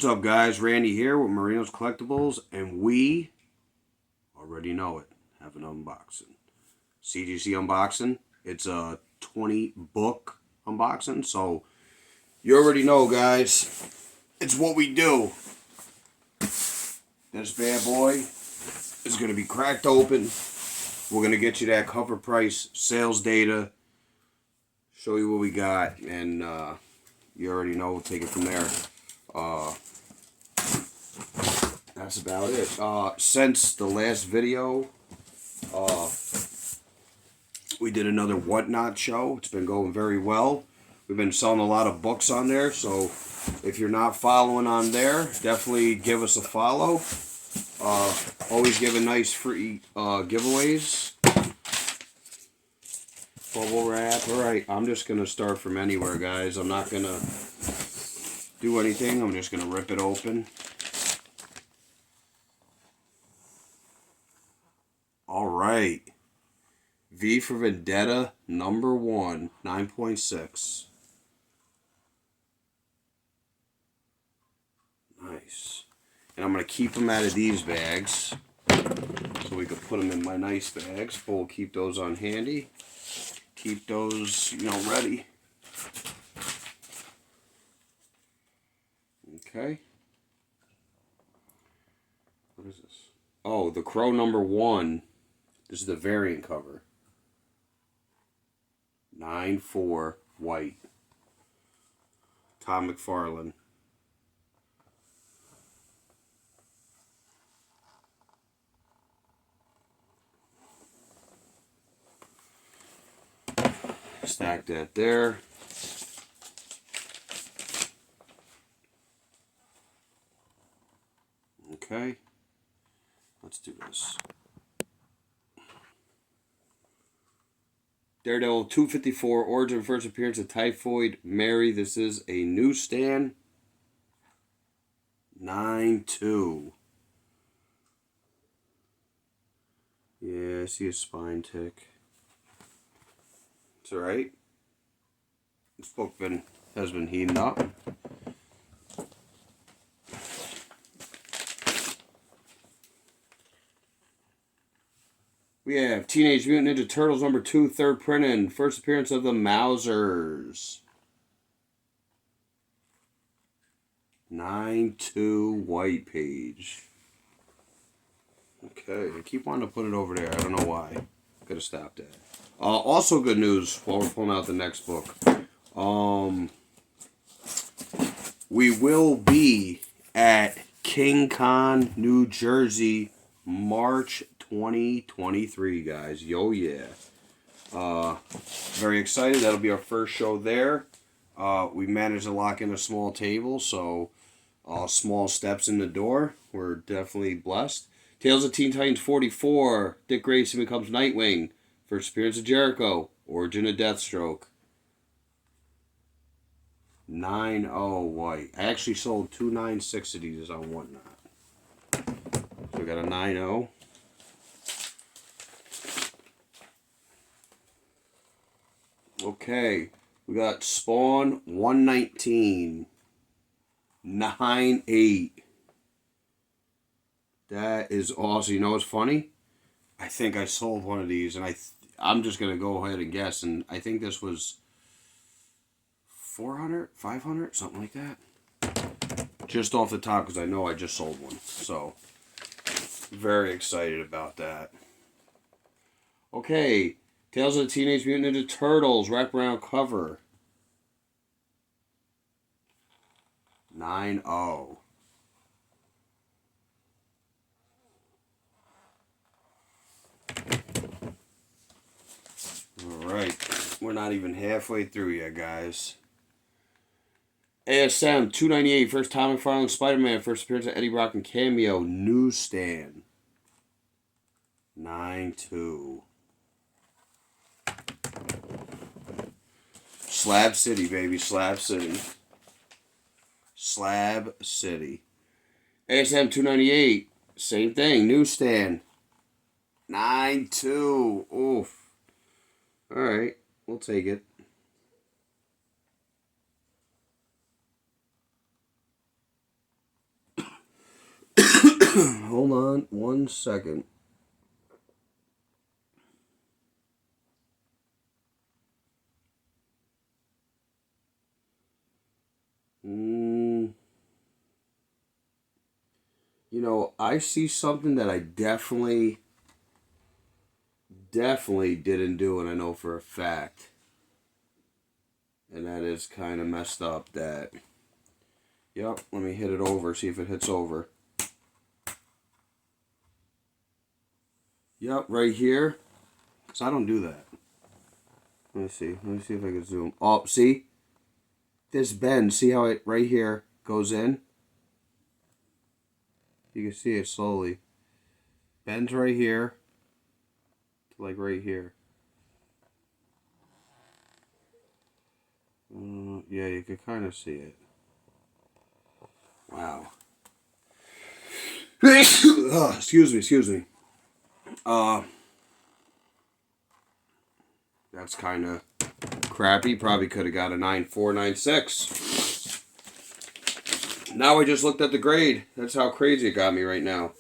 up, guys? Randy here with Marino's Collectibles, and we already know it. Have an unboxing. CGC unboxing. It's a 20 book unboxing, so you already know, guys. It's what we do. This bad boy is going to be cracked open. We're going to get you that cover price, sales data, show you what we got, and you already know. We'll take it from there. That's about it. Since the last video, we did another Whatnot show. It's been going very well. We've been selling a lot of books on there, so if you're not following on there, definitely give us a follow. Always giving nice free giveaways. Bubble wrap. Alright, I'm just going to start from anywhere, guys. I'm not going to do anything. I'm just going to rip it open. Alright. V for Vendetta, number 1, 9.6. Nice. And I'm going to keep them out of these bags, so we could put them in my nice bags. But we'll keep those on handy. Keep those, ready. Okay. What is this? Oh, the Crow number 1. This is the variant cover. 9/4 white. Tom McFarlane. Stack that there. Okay. Let's do this. Daredevil 254, origin first appearance of Typhoid Mary. This is a newsstand. 9/2. Yeah, I see a spine tick. It's alright. This book has been heating up. We have Teenage Mutant Ninja Turtles number 2, third printing. First appearance of the Mousers. 9/2 white page. Okay, I keep wanting to put it over there. I don't know why. Could have stopped that. Also good news while we're pulling out the next book. We will be at King Con, New Jersey, March 2023, guys. Yo, yeah. Very excited. That'll be our first show there. We managed to lock in a small table, so small steps in the door. We're definitely blessed. Tales of Teen Titans 44. Dick Grayson becomes Nightwing. First appearance of Jericho. Origin of Deathstroke. 9/0 white. I actually sold 2 9/6 of these on Whatnot. So we got a 9/0. Okay. We got Spawn 119. 9/8. That is awesome. You know what's funny? I think I sold one of these, and I'm just going to go ahead and guess, and I think this was 400, 500, something like that. Just off the top, because I know I just sold one. So, very excited about that. Okay, Tales of the Teenage Mutant Ninja Turtles, wraparound cover. 9/0. Alright, we're not even halfway through yet, guys. ASM 298, first Tom McFarlane Spider-Man, first appearance of Eddie Brock and cameo, newsstand. 9/2. Slab City, baby, Slab City. Slab City. ASM 298, same thing, newsstand. 9/2. Oof. Alright, we'll take it. Hold on 1 second. You know, I see something that I definitely didn't do, and I know for a fact. And that is kind of messed up. That, yep, let me hit it over, see if it hits over. Yep, right here. Because I don't do that. Let me see if I can zoom. Oh, see? This bend, see how it right here goes in? You can see it slowly. Bends right here to like right here. Yeah, you can kind of see it. Wow. Oh, excuse me. That's kind of crappy. Probably could have got a 9.4, 9.6. Now I just looked at the grade. That's how crazy it got me right now.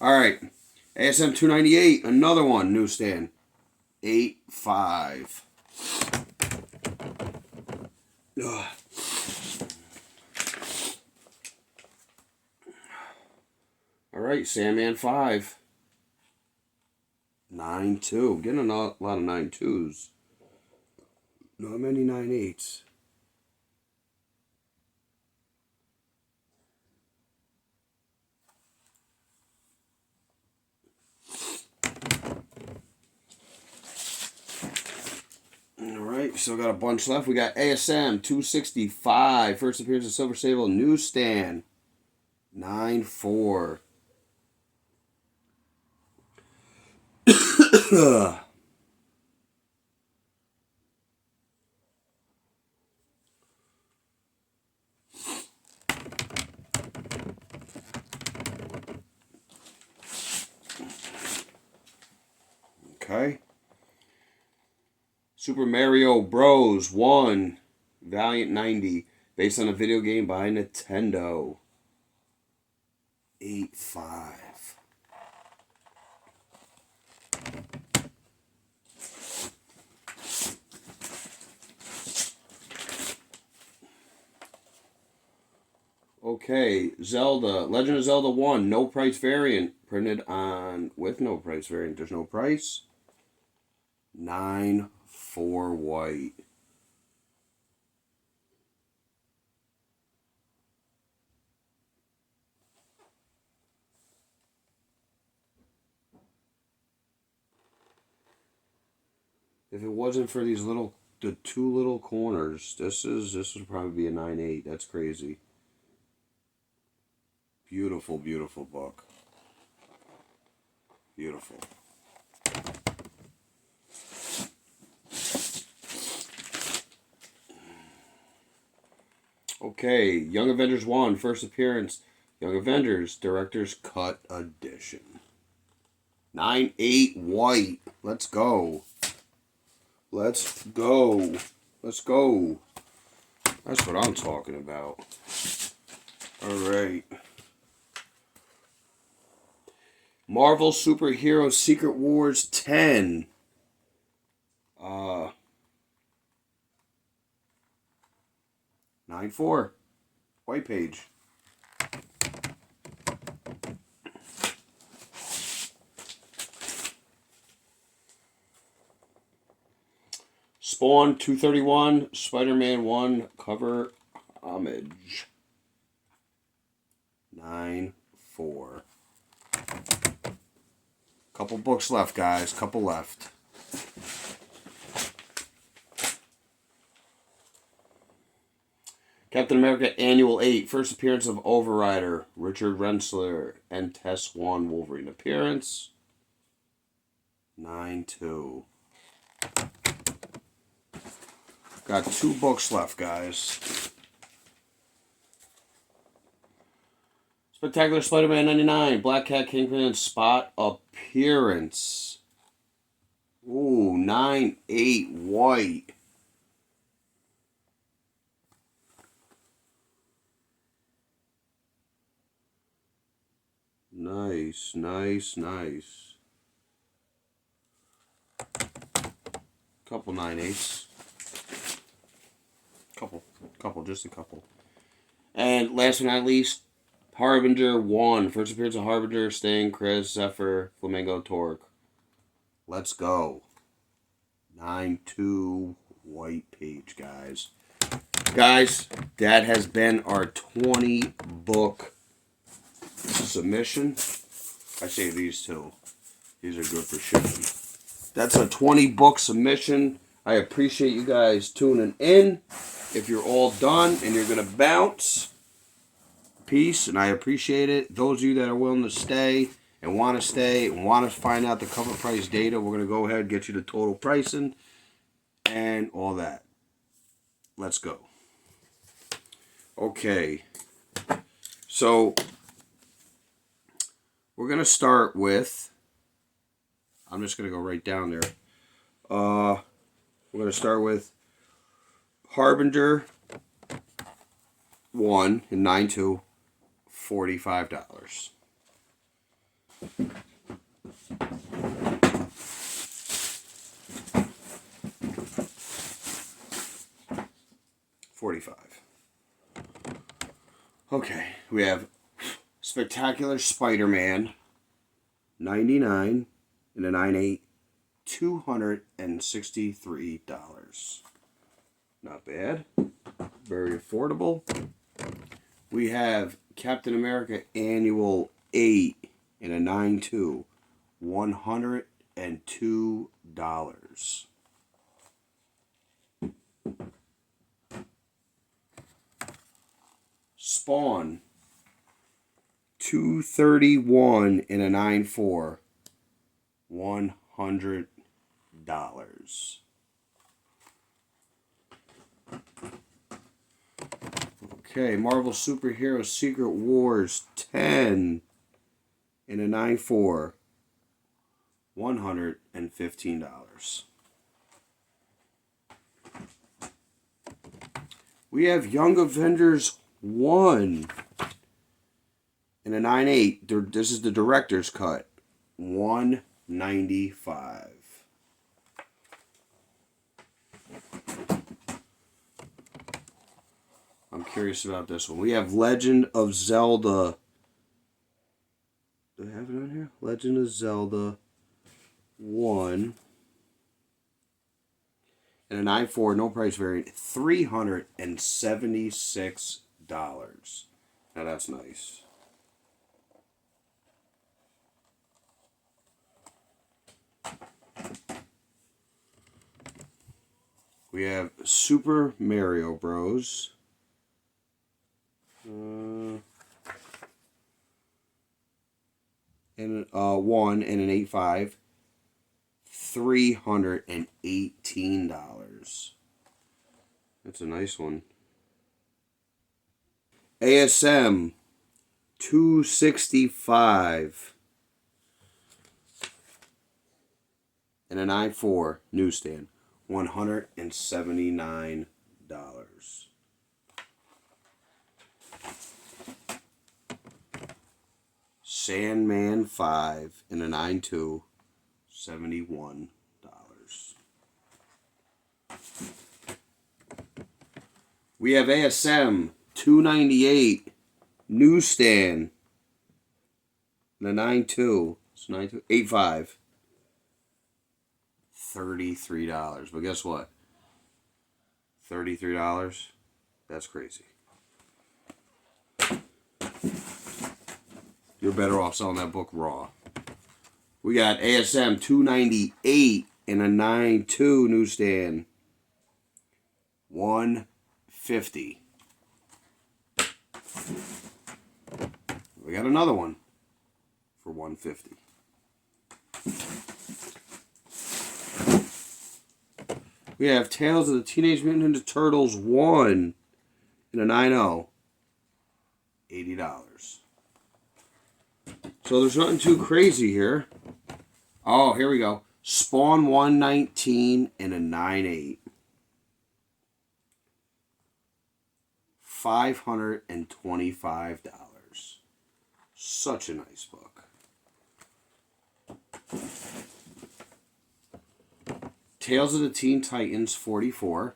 All right. ASM 298, another one, newsstand. 8.5. Ugh. All right, Sandman 5. 9.2. Getting a lot of 9.2s. Not many 9.8s. Alright, still got a bunch left. We got ASM 265. First appearance of Silver Sable newsstand. 9.4. Okay. Super Mario Bros. 1. Valiant 90. Based on a video game by Nintendo. 8.5. Okay, Zelda. Legend of Zelda 1. No price variant. Printed on with no price variant. There's no price. 9.4 white. If it wasn't for these the two little corners, this would probably be a 9.8. That's crazy. Beautiful, beautiful book. Beautiful. Okay, Young Avengers 1, first appearance. Young Avengers, Director's Cut Edition. 9.8 white. Let's go. Let's go. Let's go. That's what I'm talking about. Alright. Marvel Superhero Secret Wars 10. 9.4. White page. Spawn 231, Spider-Man 1 cover homage. 9.4. Couple books left, guys. Couple left. Captain America Annual 8, first appearance of Overrider, Richard Rensler, and Tess 1 Wolverine appearance. 9.2. Got 2 books left, guys. Spectacular Spider-Man 99, Black Cat, Kingpin, and Spot appearance. Ooh, 9.8 white. Nice, nice, nice. Couple 9/8. Couple, just a couple. And last but not least, Harbinger 1. First appearance of Harbinger, Sting, Chris, Zephyr, Flamingo, Torque. Let's go. 9/2 white page, guys. Guys, that has been our 20 book submission. I say these two. These are good for shipping. That's a 20 book submission. I appreciate you guys tuning in. If you're all done and you're going to bounce, peace, and I appreciate it. Those of you that are willing to stay and want to find out the cover price data, we're going to go ahead and get you the total pricing and all that. Let's go. Okay. So, we're going to start with, I'm just going to go right down there. We're going to start with Harbinger 1 in 9/2, $45. $45. Okay, we have Spectacular Spider-Man 99 in a 9/8, $263. Not bad. Very affordable. We have Captain America Annual 8 in a 9/2, $102. Spawn 231 in a 9/4, $100. Okay, Marvel Superhero Secret Wars 10 in a 9/4, $115. We have Young Avengers 1 in a 9/8. This is the director's cut. $195. I'm curious about this one. We have Legend of Zelda. Do I have it on here? Legend of Zelda 1 and a 9/4, no price variant, $376. Now that's nice. We have Super Mario Bros. And 1 and an 8/5, $318. That's a nice one. ASM 265 and a 9/4 newsstand, $179. Sandman 5 in a 9/2, $71. We have ASM 298 newsstand in a 9/2, it's 9/2, 8/5, $33. But guess what? $33? That's crazy. You're better off selling that book raw. We got ASM 298 in a 9/2 newsstand, $150. We got another one for $150. We have Tales of the Teenage Mutant Ninja Turtles 1 in a 9/0, $80. So there's nothing too crazy here. Oh, here we go. Spawn 119 in a 9/8, $525. Such a nice book. Tales of the Teen Titans 44.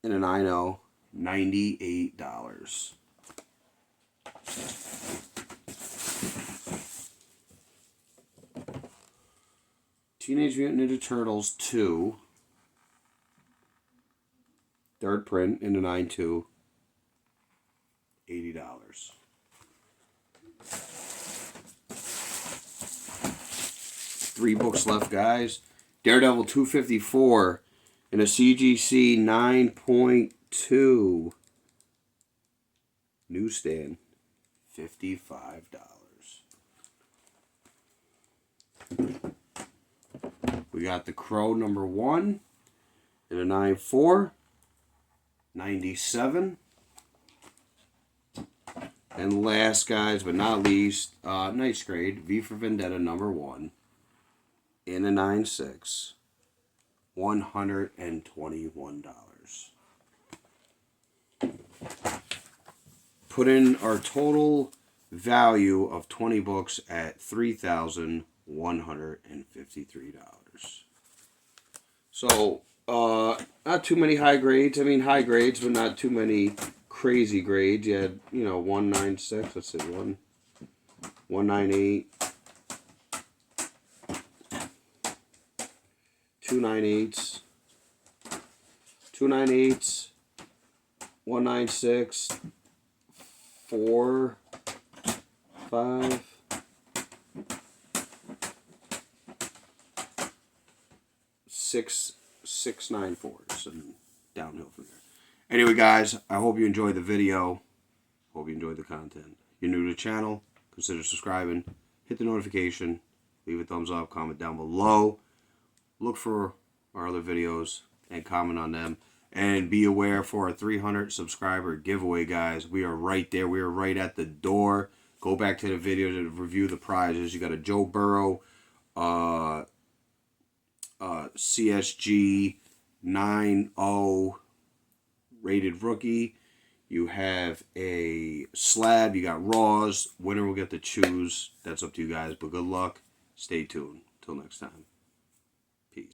And an I know, $98. Teenage Mutant Ninja Turtles 2. Third print in the 9.2. $80. Three books left, guys. Daredevil 254 in a CGC 9.2. Newsstand, $55. We got The Crow number 1 in a 9.4. $97. And last, guys, but not least, nice grade, V for Vendetta number 1 in a 9.6. $121. Put in our total value of 20 books at $3,153. So, not too many high grades. I mean, high grades, but not too many crazy grades. You had, 196. Let's see, 198. 298s. 298s. 196. 4. 5. 6. 694s and downhill from there. Anyway, guys, I hope you enjoyed the video. Hope you enjoyed the content. If you're new to the channel, consider subscribing. Hit the notification. Leave a thumbs up. Comment down below. Look for our other videos and comment on them. And be aware for our 300 subscriber giveaway, guys. We are right there. We are right at the door. Go back to the video to review the prizes. You got a Joe Burrow, CSG 9.0 rated rookie. You have a slab. You got Raws. Winner will get to choose. That's up to you guys. But good luck. Stay tuned. Till next time. Peace.